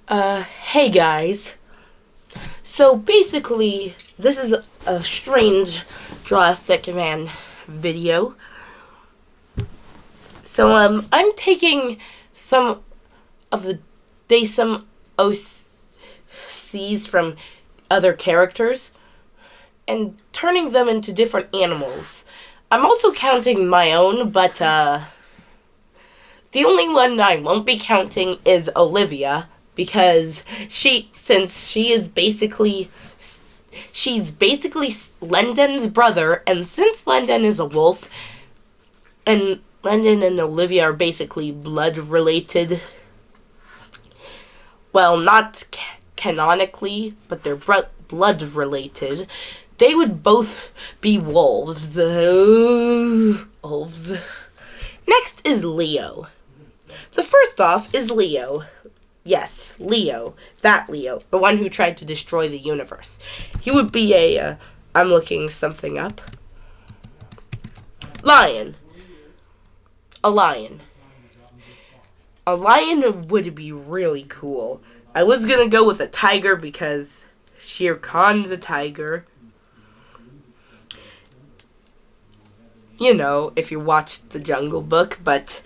Hey guys. So basically, this is a strange Jurassic Man video. So, I'm taking some of the DASM OCs from other characters and turning them into different animals. I'm also counting my own, but, the only one I won't be counting is Olivia, because since she's basically Lendon's brother, and since Lendon is a wolf, and Lendon and Olivia are basically blood related. Well, not canonically, but they're blood related. They would both be wolves. Wolves. Next is Leo. The first off is Leo. Yes, Leo. That Leo. The one who tried to destroy the universe. He would be I'm looking something up. Lion. A lion. A lion would be really cool. I was gonna go with a tiger because Shere Khan's a tiger. You know, if you watched The Jungle Book, but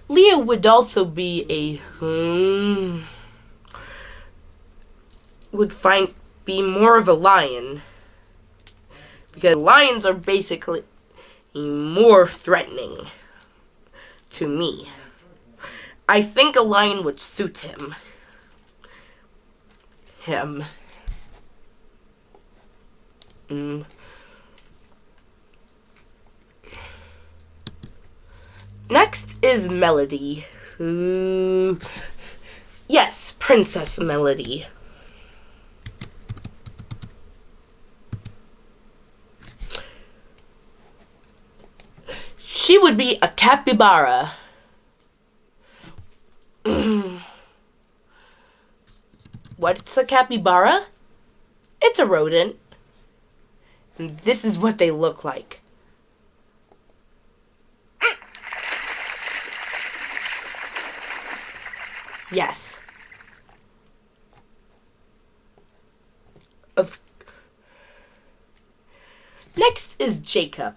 Leo would also be be more of a lion, because lions are basically more threatening to me. I think a lion would suit him. Next is Melody. Yes, Princess Melody. She would be a capybara. What's a capybara? It's a rodent. And this is what they look like. Yes. Next is Jacob.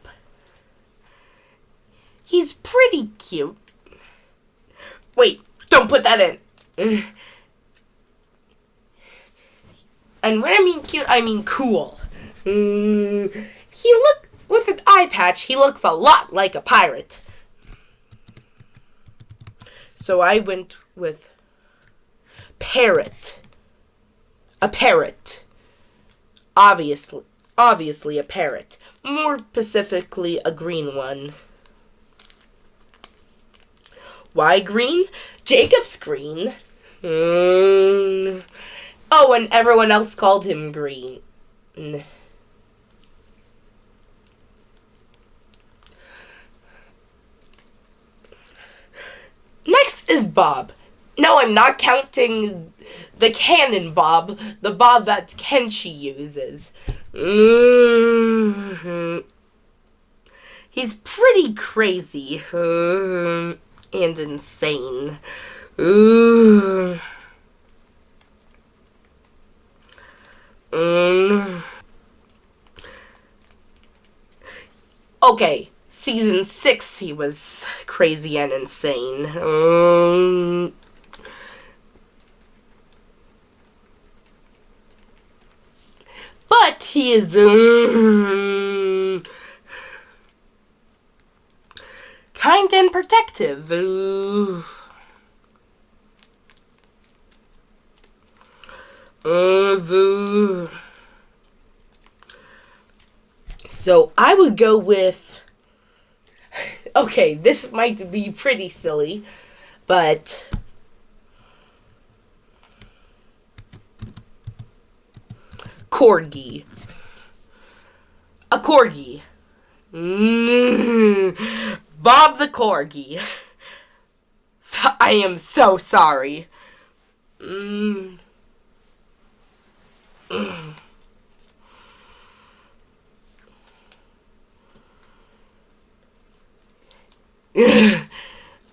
He's pretty cute. Wait, don't put that in. And when I mean cute, I mean cool. With an eye patch, he looks a lot like a pirate. So I went with parrot. A parrot. Obviously a parrot. More specifically, a green one. Why green? Jacob's green. Oh, and everyone else called him green. Next is Bob. No, I'm not counting the cannon Bob, the Bob that Kenshi uses. He's pretty crazy and insane. Okay, season 6 he was crazy and insane. But he is kind and protective. So I would go with, okay, this might be pretty silly, but corgi. A corgi. Bob the corgi. So, I am so sorry.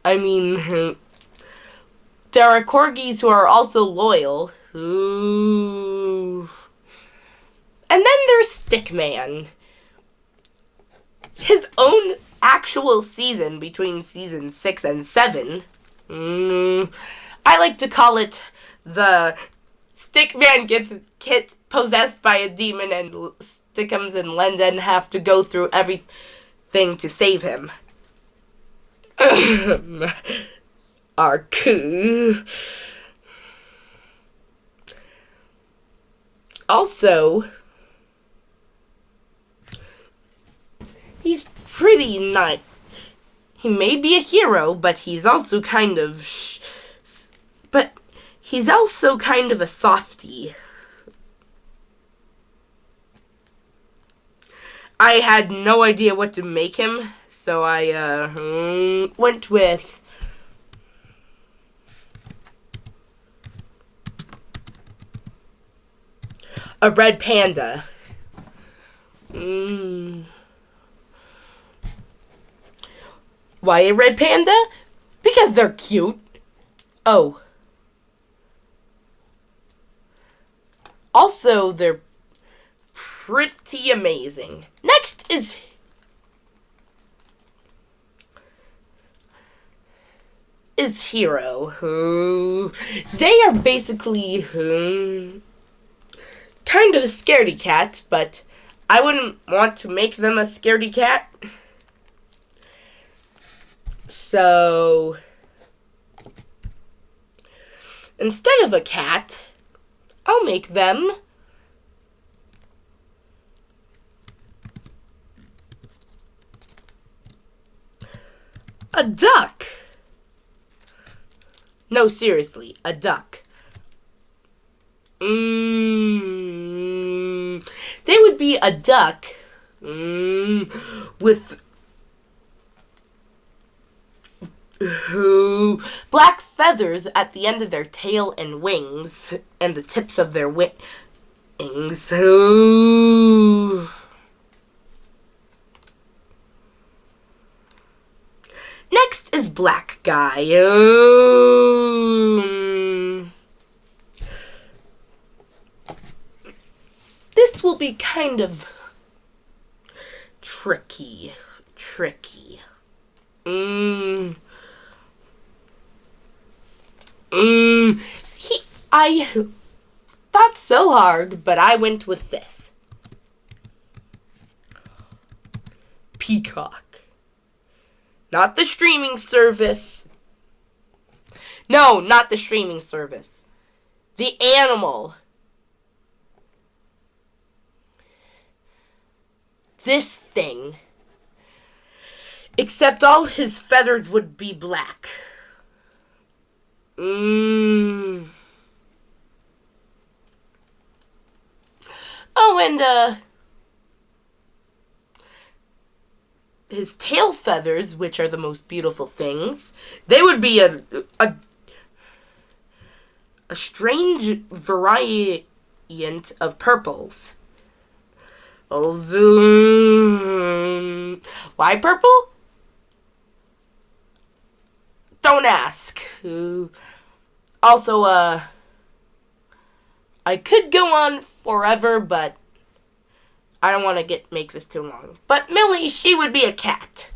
I mean, there are corgis who are also loyal. Ooh. And then there's Stickman. His own actual season between season 6 and 7. I like to call it the Stickman gets possessed by a demon and Stickums and London have to go through everything to save him. Arc. Also, he's pretty nice. He may be a hero, but he's also kind of a softie. I had no idea what to make him, so I went with a red panda. Why a red panda? Because they're cute. Oh. Also, they're pretty amazing. Next is Hero. They are basically kind of a scaredy cat, but I wouldn't want to make them a scaredy cat. So, instead of a cat, I'll make them a duck. No, seriously, a duck. They would be a duck with black feathers at the end of their tail and wings, and the tips of their wings. Next is Black Guy. This will be kind of tricky. I thought so hard, but I went with this. Peacock. Not the streaming service. No, not the streaming service. The animal. This thing. Except all his feathers would be black. Oh, and, his tail feathers, which are the most beautiful things, they would be a strange variant of purples. Why purple? Don't ask. Also, I could go on forever, but I don't want to make this too long. But Millie, she would be a cat.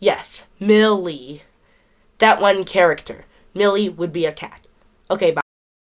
Yes, Millie. That one character. Millie would be a cat. Okay, bye.